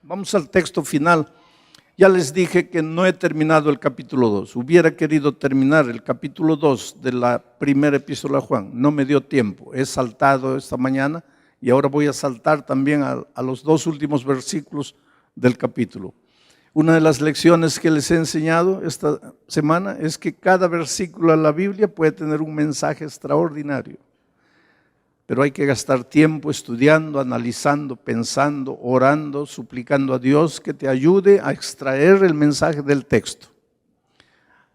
Vamos al texto final. Ya les dije que no he terminado el capítulo 2. Hubiera querido terminar el capítulo 2 de la primera epístola a Juan. No me dio tiempo. He saltado esta mañana y ahora voy a saltar también a los 2 últimos versículos del capítulo. Una de las lecciones que les he enseñado esta semana es que cada versículo de la Biblia puede tener un mensaje extraordinario. Pero hay que gastar tiempo estudiando, analizando, pensando, orando, suplicando a Dios que te ayude a extraer el mensaje del texto.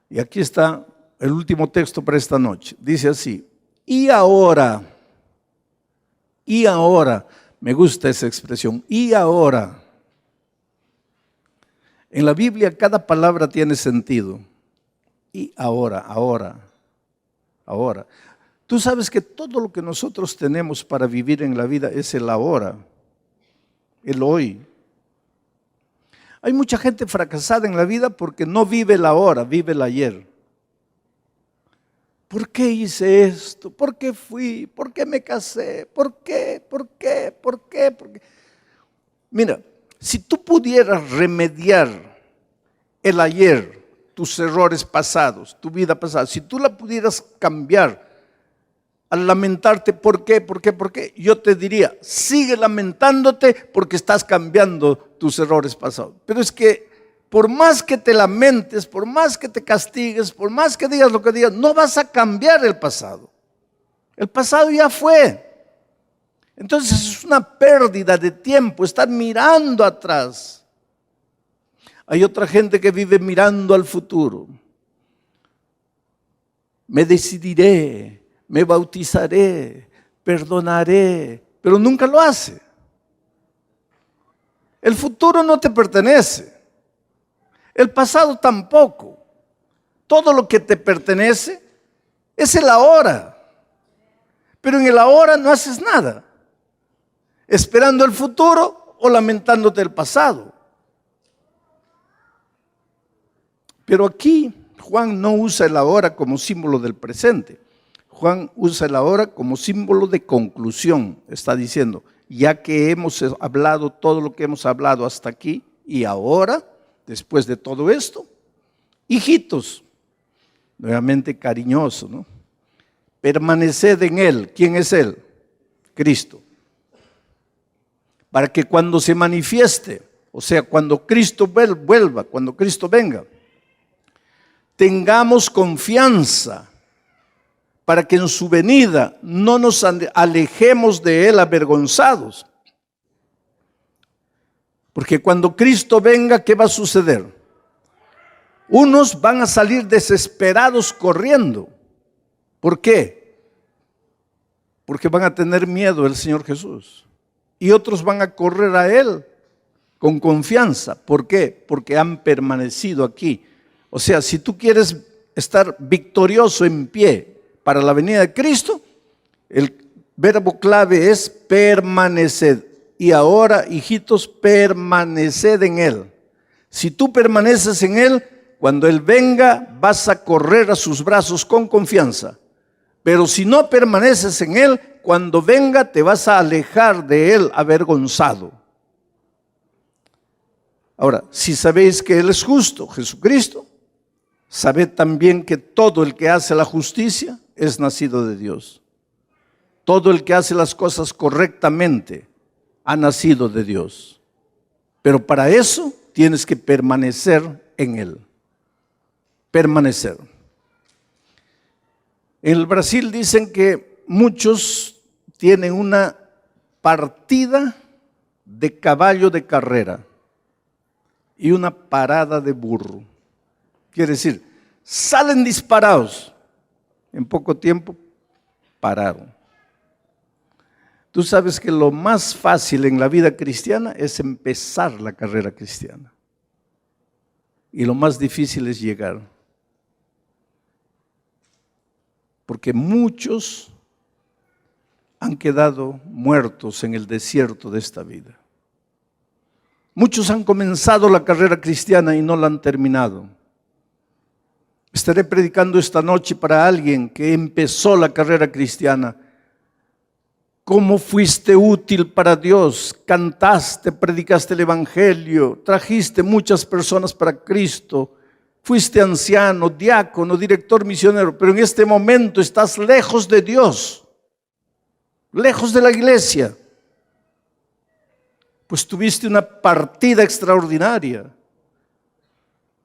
Y aquí está el último texto para esta noche. Dice así: y ahora, me gusta esa expresión, y ahora. En la Biblia cada palabra tiene sentido. Y ahora. Tú sabes que todo lo que nosotros tenemos para vivir en la vida es el ahora, el hoy. Hay mucha gente fracasada en la vida porque no vive el ahora, vive el ayer. ¿Por qué hice esto? ¿Por qué fui? ¿Por qué me casé? ¿Por qué? Mira, si tú pudieras remediar el ayer, tus errores pasados, tu vida pasada, si tú la pudieras cambiar, al lamentarte, ¿por qué? Yo te diría, sigue lamentándote porque estás cambiando tus errores pasados. Pero es que por más que te lamentes, por más que te castigues, por más que digas lo que digas, no vas a cambiar el pasado. El pasado ya fue. Entonces es una pérdida de tiempo estar mirando atrás. Hay otra gente que vive mirando al futuro. Me decidiré, me bautizaré, perdonaré, pero nunca lo hace. El futuro no te pertenece, el pasado tampoco. Todo lo que te pertenece es el ahora, pero en el ahora no haces nada, esperando el futuro o lamentándote del pasado. Pero aquí Juan no usa el ahora como símbolo del presente. Juan usa el ahora como símbolo de conclusión. Está diciendo, ya que hemos hablado todo lo que hemos hablado hasta aquí, y ahora, después de todo esto, hijitos, nuevamente cariñoso, ¿no? Permaneced en Él. ¿Quién es Él? Cristo. Para que cuando se manifieste, o sea, cuando Cristo vuelva, cuando Cristo venga, tengamos confianza, para que en su venida no nos alejemos de Él avergonzados. Porque cuando Cristo venga, ¿qué va a suceder? Unos van a salir desesperados corriendo. ¿Por qué? Porque van a tener miedo del Señor Jesús. Y otros van a correr a Él con confianza. ¿Por qué? Porque han permanecido aquí. O sea, si tú quieres estar victorioso en pie para la venida de Cristo, el verbo clave es permaneced. Y ahora, hijitos, permaneced en Él. Si tú permaneces en Él, cuando Él venga, vas a correr a sus brazos con confianza. Pero si no permaneces en Él, cuando venga te vas a alejar de Él avergonzado. Ahora, si sabéis que Él es justo, Jesucristo, sabed también que todo el que hace la justicia es nacido de Dios. Todo el que hace las cosas correctamente ha nacido de Dios. Pero para eso tienes que permanecer en Él. Permanecer. En el Brasil dicen que muchos tienen una partida de caballo de carrera y una parada de burro. Quiere decir, salen disparados. En poco tiempo pararon. Tú sabes que lo más fácil en la vida cristiana es empezar la carrera cristiana. Y lo más difícil es llegar. Porque muchos han quedado muertos en el desierto de esta vida. Muchos han comenzado la carrera cristiana y no la han terminado. Estaré predicando esta noche para alguien que empezó la carrera cristiana cómo fuiste útil para Dios, cantaste, predicaste el Evangelio, trajiste muchas personas para Cristo, fuiste anciano, diácono, director misionero, pero en este momento estás lejos de Dios, lejos de la iglesia. Pues tuviste una partida extraordinaria.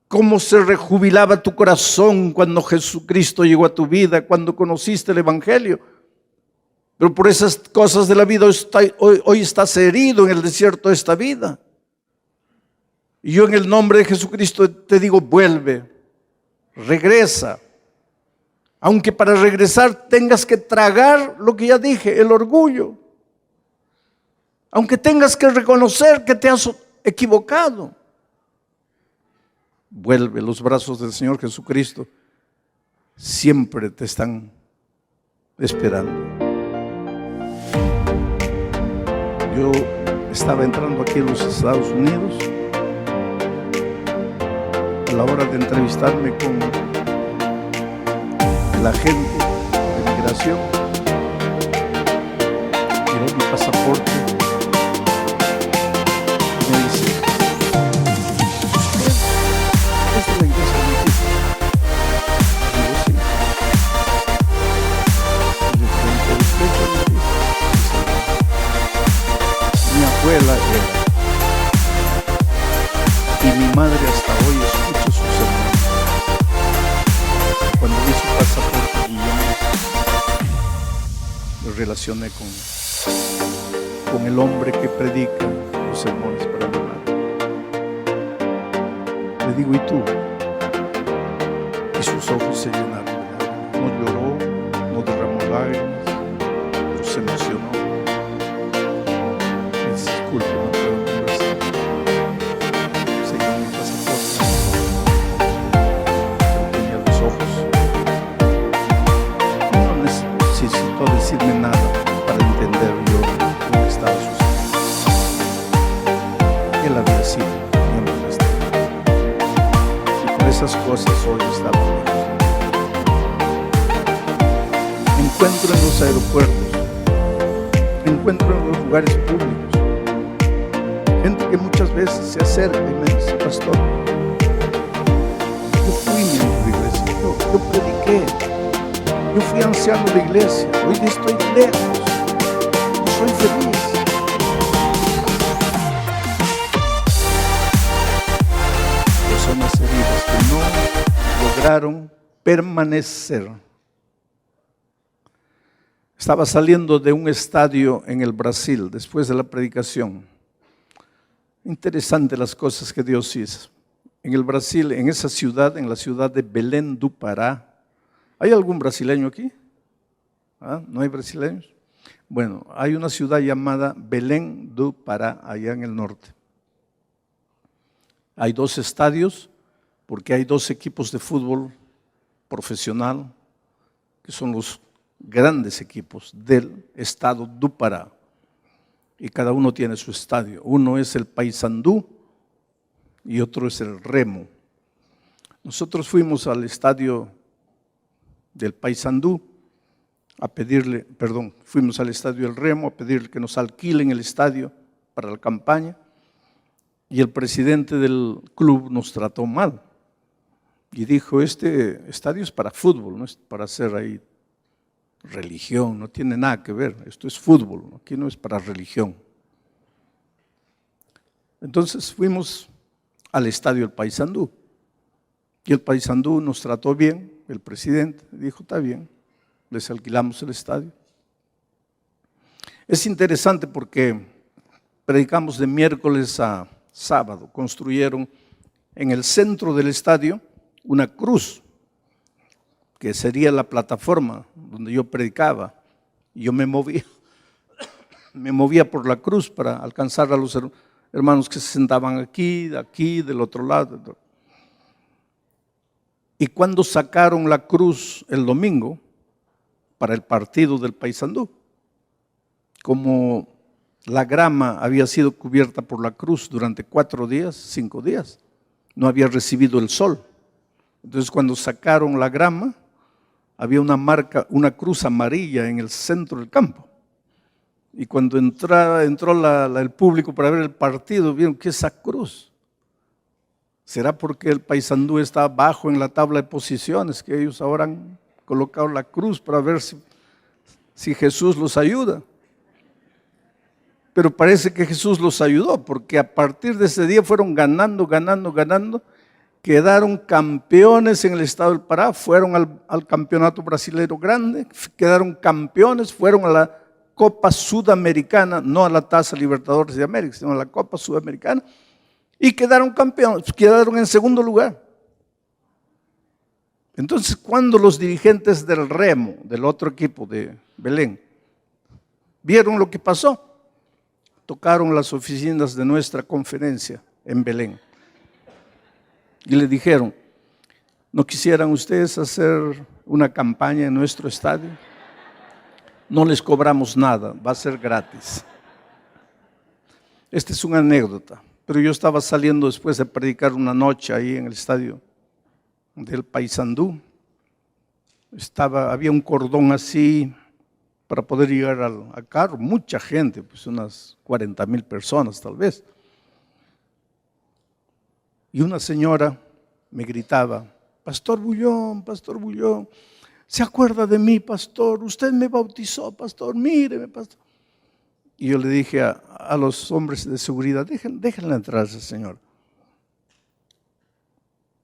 Cómo se rejubilaba tu corazón cuando Jesucristo llegó a tu vida, cuando conociste el Evangelio. Pero por esas cosas de la vida hoy estás herido en el desierto de esta vida. Y yo en el nombre de Jesucristo te digo, vuelve, regresa. Aunque para regresar tengas que tragar lo que ya dije, el orgullo. Aunque tengas que reconocer que te has equivocado. Vuelve, los brazos del Señor Jesucristo siempre te están esperando. Yo estaba entrando aquí en los Estados Unidos a la hora de entrevistarme con el agente de migración. Miró mi pasaporte y me dice: ¿usted es de la iglesia adventista? Digo, sí. Y le pregunté: ¿usted es adventista? Mi abuela era, y mi madre hasta hoy escucha sus sermones. Cuando vi su pasaporte y yo me relacioné con el hombre que predica los sermones para mi madre. Le digo: ¿y tú? Y sus ojos se llenaron de lágrimas. No lloró, no derramó lágrimas, pero se emocionó. Disculpe, no puedo conversar. Seguí mi pasaporte. Tenía los ojos. No necesitó decirme nada para entender yo lo que estaba sucediendo. Él había sido miembro de esta iglesia. Y por esas cosas hoy estaba lejos. Me encuentro en los aeropuertos. Me encuentro en los lugares públicos. Gente que muchas veces se acerca y me dice: pastor, yo fui miembro de iglesia, yo prediqué, yo fui anciano de iglesia, hoy estoy lejos, yo soy feliz. Personas heridas que no lograron permanecer. Estaba saliendo de un estadio en el Brasil después de la predicación. Interesante las cosas que Dios hizo. En el Brasil, en esa ciudad, en la ciudad de Belém do Pará. ¿Hay algún brasileño aquí? ¿Ah? ¿No hay brasileños? Bueno, hay una ciudad llamada Belém do Pará, allá en el norte. Hay 2 estadios, porque hay 2 equipos de fútbol profesional, que son los grandes equipos del estado do Pará. Y cada uno tiene su estadio. Uno es el Paysandú y otro es el Remo. Nosotros fuimos al estadio del Paysandú a pedirle, fuimos al estadio del Remo a pedirle que nos alquilen el estadio para la campaña. Y el presidente del club nos trató mal. Y dijo: este estadio es para fútbol, no es para hacer ahí religión, no tiene nada que ver, esto es fútbol, aquí no es para religión. Entonces fuimos al estadio del Paysandú y el Paysandú nos trató bien, el presidente dijo: está bien, les alquilamos el estadio. Es interesante porque predicamos de miércoles a sábado, construyeron en el centro del estadio una cruz, que sería la plataforma donde yo predicaba, y yo me movía por la cruz para alcanzar a los hermanos que se sentaban aquí, del otro lado. Y cuando sacaron la cruz el domingo para el partido del Paysandú, como la grama había sido cubierta por la cruz durante 4 días, 5 días, no había recibido el sol. Entonces cuando sacaron la grama, había una marca, una cruz amarilla en el centro del campo. Y cuando entró el público para ver el partido, vieron que esa cruz. ¿Será porque el Paysandú está abajo en la tabla de posiciones, que ellos ahora han colocado la cruz para ver si Jesús los ayuda? Pero parece que Jesús los ayudó, porque a partir de ese día fueron ganando, quedaron campeones en el estado del Pará, fueron al campeonato brasileño grande, quedaron campeones, fueron a la Copa Sudamericana, no a la Taza Libertadores de América, sino a la Copa Sudamericana, y quedaron campeones, quedaron en segundo lugar. Entonces, cuando los dirigentes del Remo, del otro equipo de Belén, vieron lo que pasó, tocaron las oficinas de nuestra conferencia en Belén y le dijeron: ¿no quisieran ustedes hacer una campaña en nuestro estadio? No les cobramos nada, va a ser gratis. Esta es una anécdota, pero yo estaba saliendo después de predicar una noche ahí en el estadio del Paysandú. Había un cordón así para poder llegar al carro, mucha gente, pues unas 40,000 personas tal vez. Y una señora me gritaba: Pastor Bullón, ¿se acuerda de mí, pastor? Usted me bautizó, pastor, míreme, pastor. Y yo le dije a los hombres de seguridad: déjenla entrar a esa señora.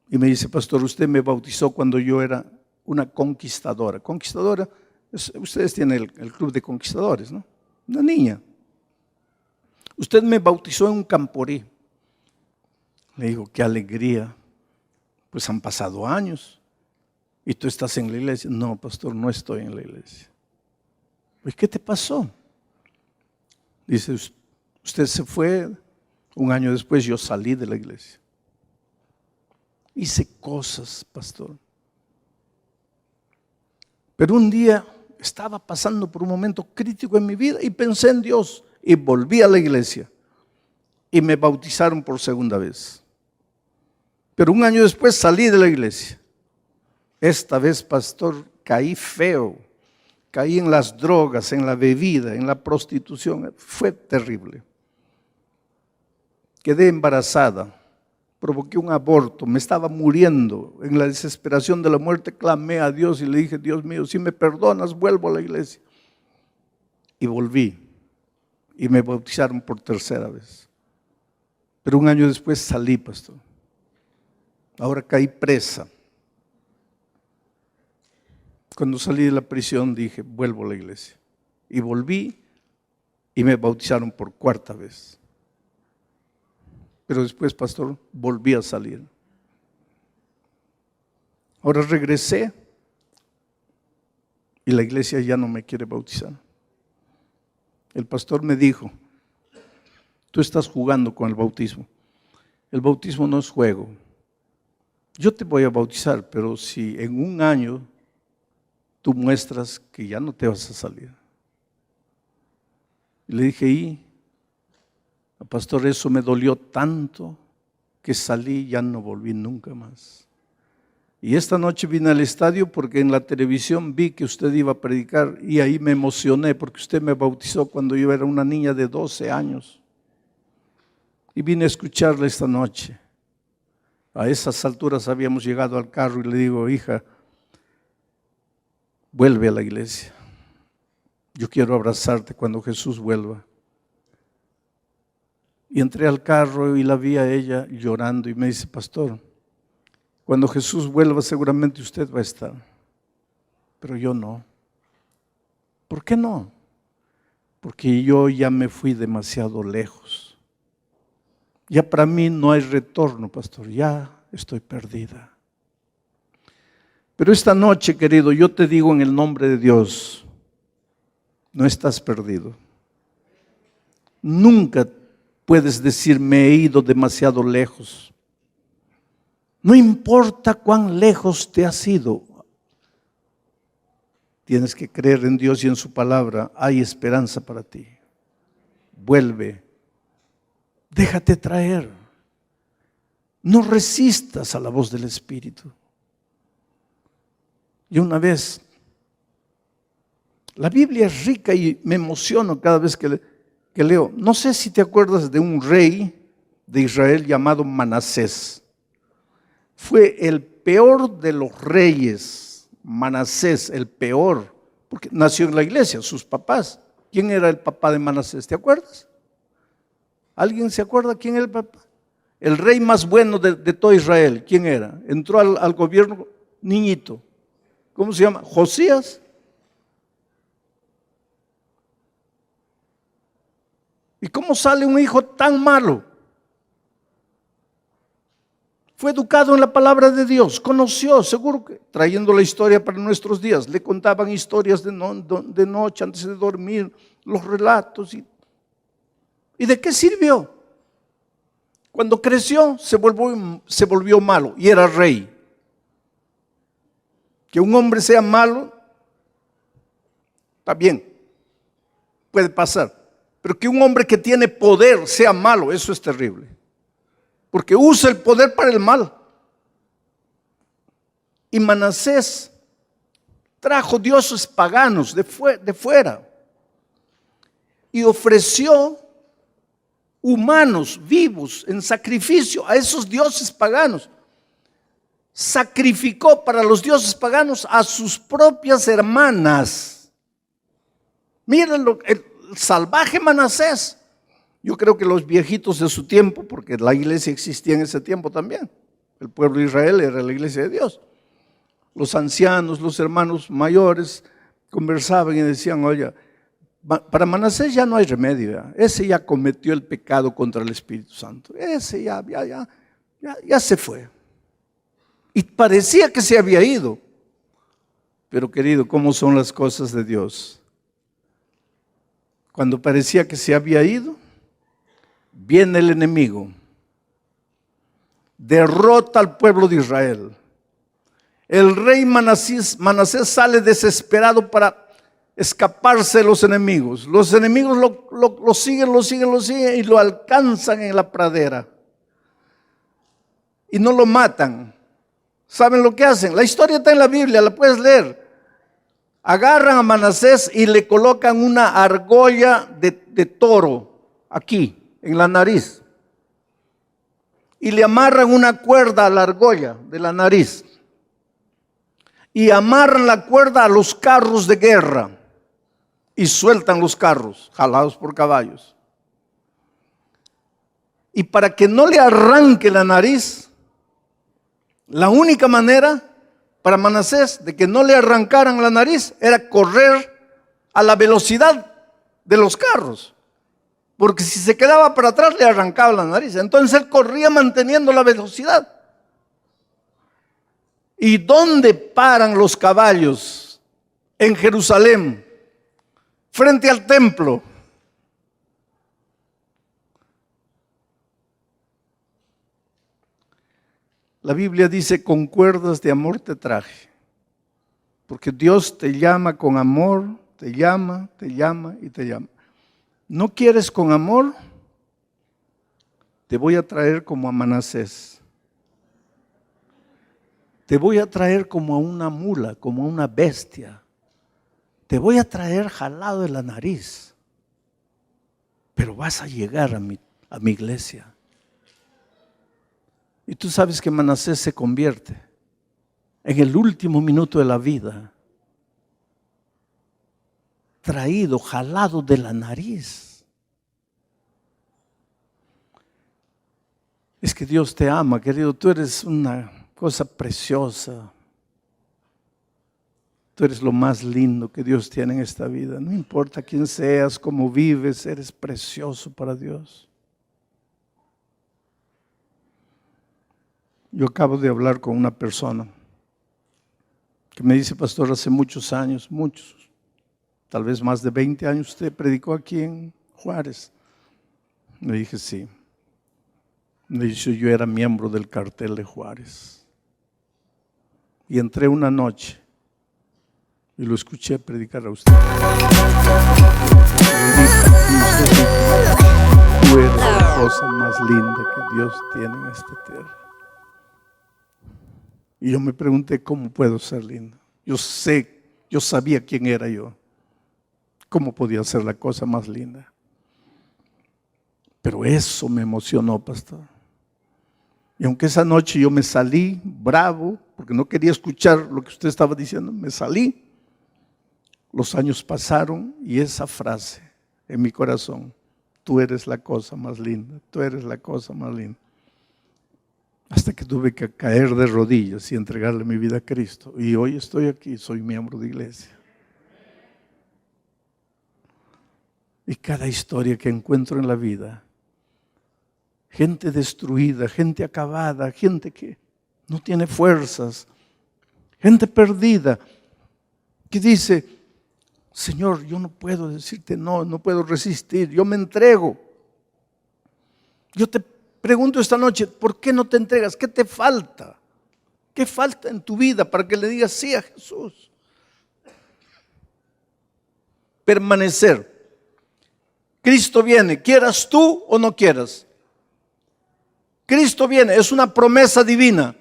Y me dice: pastor, usted me bautizó cuando yo era una conquistadora. Conquistadora, ustedes tienen el club de conquistadores, ¿no? Una niña. Usted me bautizó en un Camporí. Le digo: qué alegría. Pues han pasado años. ¿Y tú estás en la iglesia? No, pastor, no estoy en la iglesia. Pues, ¿qué te pasó? Dice: usted se fue, un año después yo salí de la iglesia. Hice cosas, pastor. Pero un día estaba pasando por un momento crítico en mi vida y pensé en Dios y volví a la iglesia y me bautizaron por segunda vez. Pero un año después salí de la iglesia. Esta vez, pastor, caí feo. Caí en las drogas, en la bebida, en la prostitución. Fue terrible. Quedé embarazada. Provoqué un aborto. Me estaba muriendo. En la desesperación de la muerte clamé a Dios y le dije: Dios mío, si me perdonas, vuelvo a la iglesia. Y volví. Y me bautizaron por tercera vez. Pero un año después salí, pastor. Ahora caí presa. Cuando salí de la prisión dije: vuelvo a la iglesia. Y volví y me bautizaron por cuarta vez. Pero después, pastor, volví a salir. Ahora regresé y la iglesia ya no me quiere bautizar. El pastor me dijo: tú estás jugando con el bautismo. El bautismo no es juego. Yo te voy a bautizar, pero si en un año tú muestras que ya no te vas a salir. Y le dije: pastor, eso me dolió tanto que salí y ya no volví nunca más. Y esta noche vine al estadio porque en la televisión vi que usted iba a predicar y ahí me emocioné porque usted me bautizó cuando yo era una niña de 12 años. Y vine a escucharle esta noche. A esas alturas habíamos llegado al carro y le digo: hija, vuelve a la iglesia. Yo quiero abrazarte cuando Jesús vuelva. Y entré al carro y la vi a ella llorando y me dice: pastor, cuando Jesús vuelva seguramente usted va a estar, pero yo no. ¿Por qué no? Porque yo ya me fui demasiado lejos. Ya para mí no hay retorno, pastor, ya estoy perdida. Pero esta noche, querido, yo te digo en el nombre de Dios, no estás perdido. Nunca puedes decir: me he ido demasiado lejos. No importa cuán lejos te has ido. Tienes que creer en Dios y en su palabra. Hay esperanza para ti. Vuelve. Déjate traer. No resistas a la voz del Espíritu. Yo una vez La Biblia es rica y me emociono cada vez que leo. No sé si te acuerdas de un rey de Israel llamado Manasés. Fue el peor de los reyes, Manasés, el peor, porque nació en la iglesia, sus papás. ¿Quién era el papá de Manasés? ¿Te acuerdas? ¿Alguien se acuerda quién era el papá? El rey más bueno de todo Israel, ¿quién era? Entró al gobierno niñito. ¿Cómo se llama? Josías. ¿Y cómo sale un hijo tan malo? Fue educado en la palabra de Dios, conoció, seguro que trayendo la historia para nuestros días, le contaban historias de noche antes de dormir, los relatos. ¿Y de qué sirvió? Cuando creció se volvió malo y era rey. Que un hombre sea malo, está bien, puede pasar. Pero que un hombre que tiene poder sea malo, eso es terrible. Porque usa el poder para el mal. Y Manasés trajo dioses paganos de fuera y ofreció humanos vivos en sacrificio a esos dioses paganos. Sacrificó para los dioses paganos a sus propias hermanas. Miren el salvaje Manasés. Yo creo que los viejitos de su tiempo, porque la iglesia existía en ese tiempo también, el pueblo de Israel era la iglesia de Dios. Los ancianos, los hermanos mayores conversaban y decían: oye, para Manasés ya no hay remedio, ¿ya? Ese ya cometió el pecado contra el Espíritu Santo, ese ya se fue. Y parecía que se había ido. Pero querido, ¿cómo son las cosas de Dios? Cuando parecía que se había ido, viene el enemigo, derrota al pueblo de Israel. El rey Manasés sale desesperado para escaparse de los enemigos. Los enemigos lo siguen y lo alcanzan en la pradera. Y no lo matan. ¿Saben lo que hacen? La historia está en la Biblia, la puedes leer. Agarran a Manasés y le colocan una argolla de toro aquí, en la nariz. Y le amarran una cuerda a la argolla de la nariz. Y amarran la cuerda a los carros de guerra. Y sueltan los carros, jalados por caballos. Y para que no le arranque la nariz, la única manera para Manasés de que no le arrancaran la nariz era correr a la velocidad de los carros. Porque si se quedaba para atrás le arrancaba la nariz. Entonces él corría manteniendo la velocidad. ¿Y dónde paran los caballos? En Jerusalén, frente al templo. La Biblia dice: con cuerdas de amor te traje. Porque Dios te llama con amor, te llama y te llama. ¿No quieres con amor? Te voy a traer como a Manasés. Te voy a traer como a una mula, como a una bestia. Te voy a traer jalado de la nariz. Pero vas a llegar a mi iglesia. Y tú sabes que Manasés se convierte en el último minuto de la vida, traído, jalado de la nariz. Es que Dios te ama, querido. Tú eres una cosa preciosa. Tú eres lo más lindo que Dios tiene en esta vida. No importa quién seas, cómo vives, eres precioso para Dios. Yo acabo de hablar con una persona que me dice: pastor, hace muchos años, tal vez más de 20 años, usted predicó aquí en Juárez. Le dije: sí. Me dice: yo era miembro del cartel de Juárez. Y entré una noche y lo escuché predicar a usted. Tú eres la cosa más linda que Dios tiene en esta tierra. Y yo me pregunté: ¿cómo puedo ser lindo? Yo sabía quién era yo. ¿Cómo podía ser la cosa más linda? Pero eso me emocionó, pastor. Y aunque esa noche yo me salí bravo, porque no quería escuchar lo que usted estaba diciendo, me salí. Los años pasaron y esa frase en mi corazón, tú eres la cosa más linda, tú eres la cosa más linda. Hasta que tuve que caer de rodillas y entregarle mi vida a Cristo. Y hoy estoy aquí, soy miembro de iglesia. Y cada historia que encuentro en la vida, gente destruida, gente acabada, gente que no tiene fuerzas, gente perdida, que dice, Señor, yo no puedo decirte no, no puedo resistir, yo me entrego. Yo te pregunto esta noche, ¿por qué no te entregas? ¿Qué te falta? ¿Qué falta en tu vida para que le digas sí a Jesús? Permanecer. Cristo viene, quieras tú o no quieras. Cristo viene, es una promesa divina.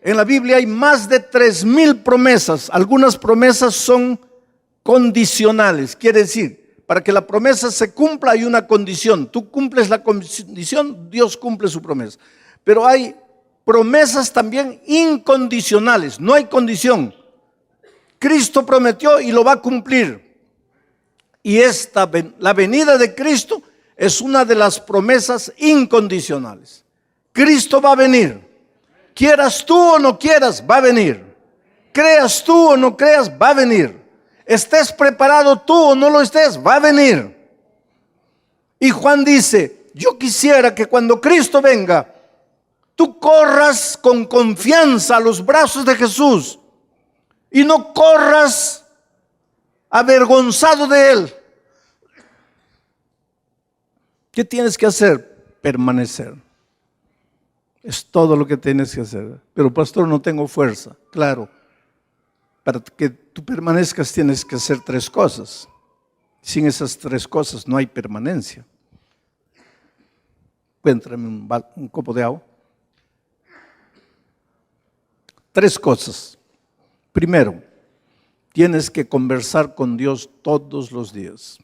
En la Biblia hay más de 3,000 promesas. Algunas promesas son condicionales, quiere decir, para que la promesa se cumpla hay una condición. Tú cumples la condición, Dios cumple su promesa. Pero hay promesas también incondicionales, no hay condición. Cristo prometió y lo va a cumplir. Y la venida de Cristo es una de las promesas incondicionales. Cristo va a venir. Quieras tú o no quieras, va a venir. Creas tú o no creas, va a venir. Estés preparado tú o no lo estés, va a venir. Y Juan dice, yo quisiera que cuando Cristo venga, tú corras con confianza a los brazos de Jesús y no corras avergonzado de Él. ¿Qué tienes que hacer? Permanecer. Es todo lo que tienes que hacer. Pero pastor, no tengo fuerza. Claro, para que tú permanezcas tienes que hacer 3 cosas. Sin esas 3 cosas no hay permanencia. Encuéntrame un copo de agua. 3 cosas. Primero, tienes que conversar con Dios todos los días.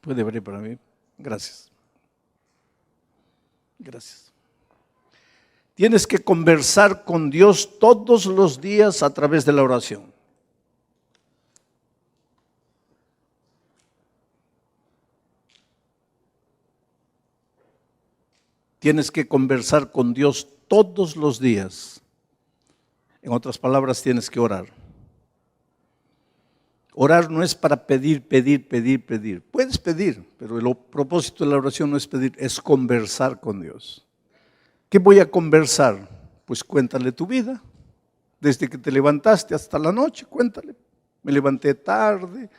¿Puede abrir para mí? Gracias. Gracias. Tienes que conversar con Dios todos los días a través de la oración. Tienes que conversar con Dios todos los días. En otras palabras, tienes que orar. Orar no es para pedir, pedir, pedir, pedir. Puedes pedir, pero el propósito de la oración no es pedir, es conversar con Dios. ¿Qué voy a conversar? Pues cuéntale tu vida. Desde que te levantaste hasta la noche, cuéntale. Me levanté tarde,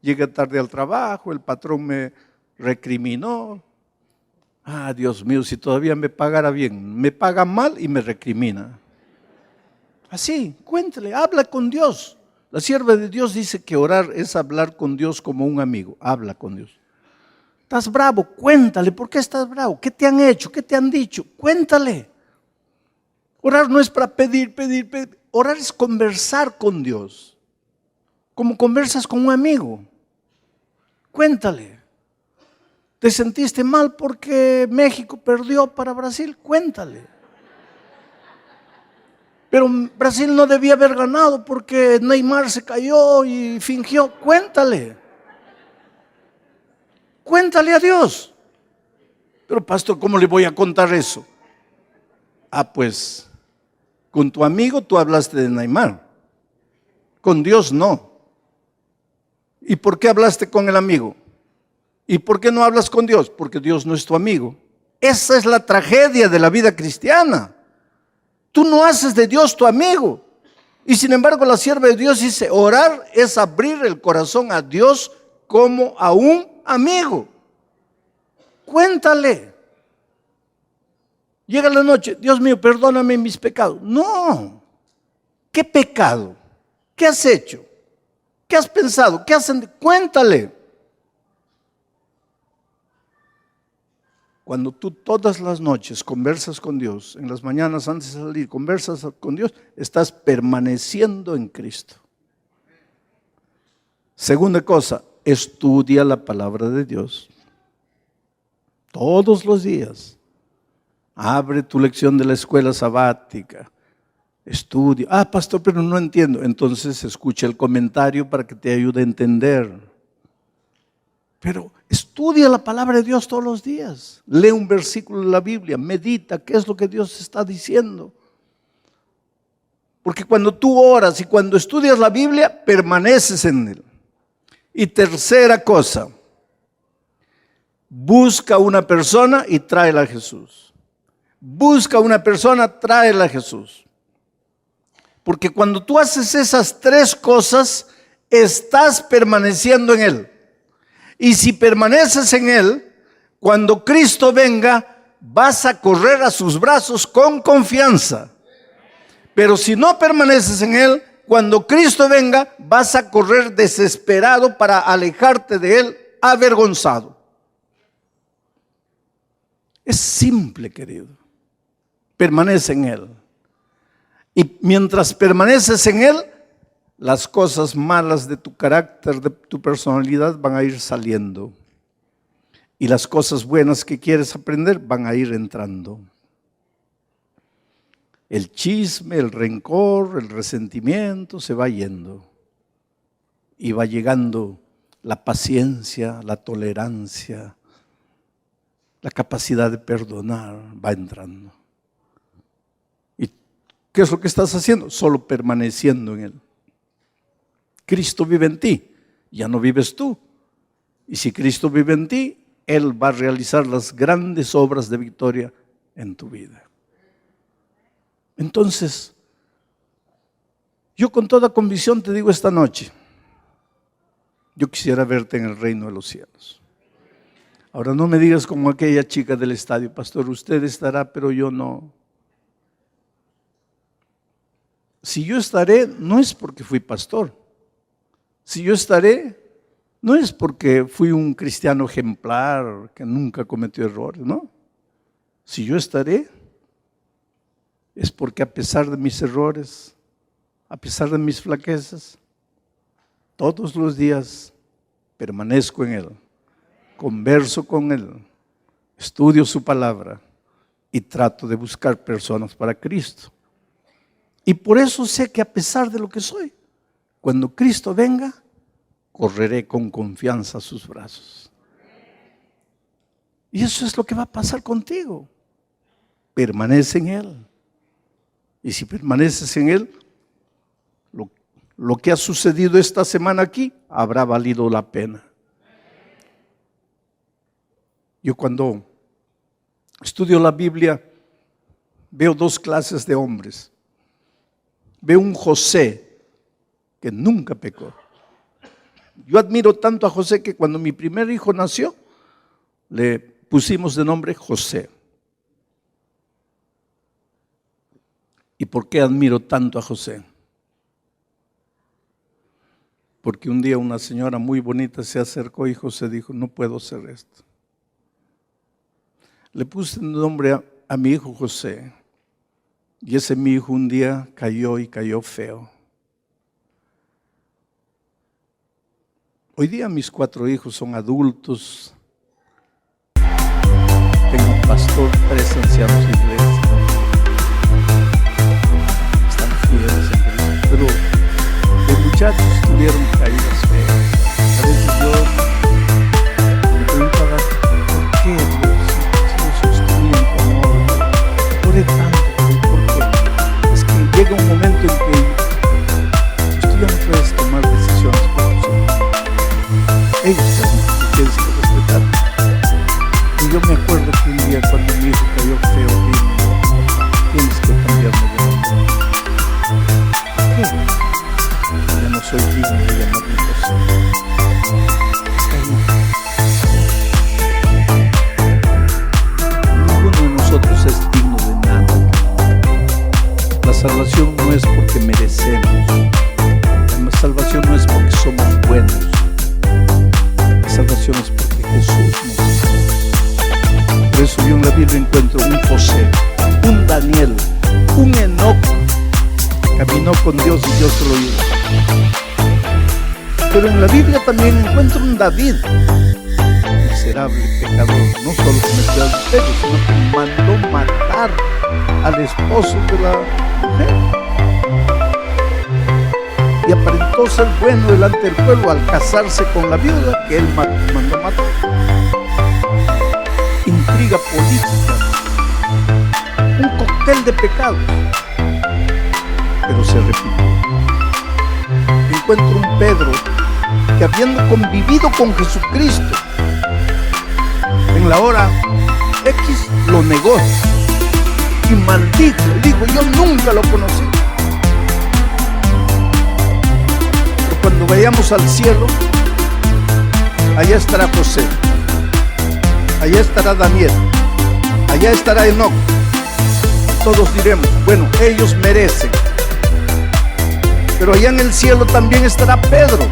llegué tarde al trabajo, el patrón me recriminó. Ah, Dios mío, si todavía me pagara bien, me paga mal y me recrimina. Así, cuéntale, habla con Dios. La sierva de Dios dice que orar es hablar con Dios como un amigo. Habla con Dios. ¿Estás bravo? Cuéntale, ¿por qué estás bravo? ¿Qué te han hecho? ¿Qué te han dicho? Cuéntale. Orar no es para pedir, pedir, pedir. Orar es conversar con Dios. Como conversas con un amigo. Cuéntale. ¿Te sentiste mal porque México perdió para Brasil? Cuéntale. Pero Brasil no debía haber ganado porque Neymar se cayó y fingió. Cuéntale. Cuéntale a Dios. Pero pastor, ¿cómo le voy a contar eso? Ah, pues, con tu amigo tú hablaste de Neymar. Con Dios no. ¿Y por qué hablaste con el amigo? ¿Y por qué no hablas con Dios? Porque Dios no es tu amigo. Esa es la tragedia de la vida cristiana. Tú no haces de Dios tu amigo. Y sin embargo la sierva de Dios dice, orar es abrir el corazón a Dios como a un amigo. Cuéntale. Llega la noche, Dios mío, perdóname mis pecados. No. ¿Qué pecado? ¿Qué has hecho? ¿Qué has pensado? ¿Qué has sentido? Cuéntale. Cuando tú todas las noches conversas con Dios, en las mañanas antes de salir, conversas con Dios, estás permaneciendo en Cristo. Segunda cosa, estudia la palabra de Dios. Todos los días. Abre tu lección de la escuela sabática. Estudia. Pastor, pero no entiendo. Entonces escucha el comentario para que te ayude a entender. Pero estudia la palabra de Dios todos los días. Lee un versículo de la Biblia. Medita qué es lo que Dios está diciendo. Porque cuando tú oras y cuando estudias la Biblia, permaneces en él. Y tercera cosa, busca una persona y tráela a Jesús. Busca una persona, tráela a Jesús. Porque cuando tú haces esas tres cosas, estás permaneciendo en él. Y si permaneces en él, cuando Cristo venga, vas a correr a sus brazos con confianza. Pero si no permaneces en él, cuando Cristo venga, vas a correr desesperado para alejarte de él, avergonzado. Es simple, querido. Permanece en él. Y mientras permaneces en él, las cosas malas de tu carácter, de tu personalidad van a ir saliendo. Y las cosas buenas que quieres aprender van a ir entrando. El chisme, el rencor, el resentimiento se va yendo. Y va llegando la paciencia, la tolerancia, la capacidad de perdonar va entrando. ¿Y qué es lo que estás haciendo? Solo permaneciendo en él. Cristo vive en ti, ya no vives tú. Y si Cristo vive en ti, él va a realizar las grandes obras de victoria en tu vida. Entonces, yo con toda convicción te digo esta noche, yo quisiera verte en el reino de los cielos. Ahora no me digas como aquella chica del estadio, pastor, usted estará, pero yo no. Si yo estaré, no es porque fui pastor. Si yo estaré, no es porque fui un cristiano ejemplar que nunca cometió errores, ¿no? Si yo estaré, es porque a pesar de mis errores, a pesar de mis flaquezas, todos los días permanezco en él, converso con él, estudio su palabra y trato de buscar personas para Cristo. Y por eso sé que a pesar de lo que soy, cuando Cristo venga, correré con confianza a sus brazos. Y eso es lo que va a pasar contigo. Permanece en él. Y si permaneces en él, lo que ha sucedido esta semana aquí habrá valido la pena. Yo cuando estudio la Biblia veo dos clases de hombres. Veo un José que nunca pecó. Yo admiro tanto a José que cuando mi primer hijo nació, le pusimos de nombre José. ¿Y por qué admiro tanto a José? Porque un día una señora muy bonita se acercó y José dijo, no puedo hacer esto. Le puse el nombre a mi hijo José. Y ese mi hijo un día cayó y cayó feo. Hoy día mis 4 hijos son adultos. Tengo un pastor, 3 ancianos de iglesia. Están fieles en Cristo. Pero los muchachos tuvieron caídas feas. A veces yo me preguntaba, ¿por qué Dios? Si los sostenía con amor. Oré tanto. Llega un momento en que tú ya no puedes tomar decisiones por tus hijos. Ellos tienes que respetar. Y yo me acuerdo que un día cuando mi hijo cayó feo, dije, tienes que cambiarme de nombre. ¿Qué? Ya no soy digno de llamarme José. Ninguno de nosotros es digno de nada. La salvación no es porque merecemos. La salvación no es porque somos buenos. La salvación es porque Jesús nos salva. Por eso yo en la Biblia encuentro un José, un Daniel, un Enoc. Caminó con Dios y Dios se lo hizo. Pero en la Biblia también encuentro un David, miserable pecador, no solo cometió adulterio, sino que mandó matar al esposo de la mujer. Y aparentó ser bueno delante del pueblo al casarse con la viuda que él mandó matar. Intriga política, un cóctel de pecados, pero se arrepintió. Encuentro un Pedro que, habiendo convivido con Jesucristo, en la hora X lo negó y maldijo, dijo: yo nunca lo conocí. Pero cuando vayamos al cielo, allá estará José, allá estará Daniel, allá estará Enoc. Todos diremos: bueno, ellos merecen. Pero allá en el cielo también estará Pedro,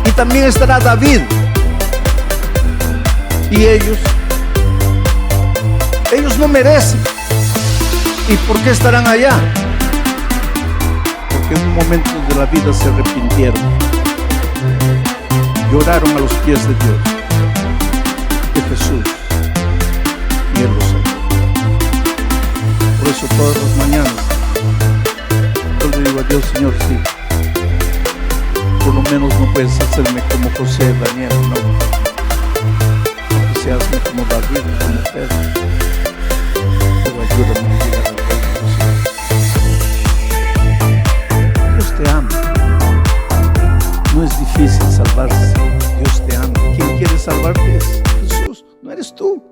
y también estará David. Y ellos no merecen. ¿Y por qué estarán allá? Porque en un momento de la vida se arrepintieron, lloraron a los pies de Dios, de Jesús, y Él los salvó. Por eso todas las mañanas yo le digo a Dios: Señor, sí, por lo menos no puedes hacerme como José, Daniel, no. Hazme como David, como Pedro, pero ayúdame a llegar al reino de los cielos. Dios te ama. No es difícil salvarse. Dios te ama. ¿Quién quiere salvarte? Es Jesús, no eres tú.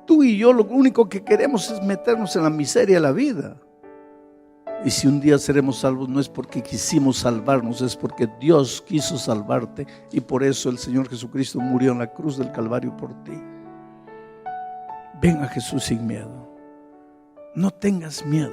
Tú y yo lo único que queremos es meternos en la miseria de la vida. Y si un día seremos salvos, no es porque quisimos salvarnos, es porque Dios quiso salvarte, y por eso el Señor Jesucristo murió en la cruz del Calvario por ti. Ven a Jesús sin miedo. No tengas miedo.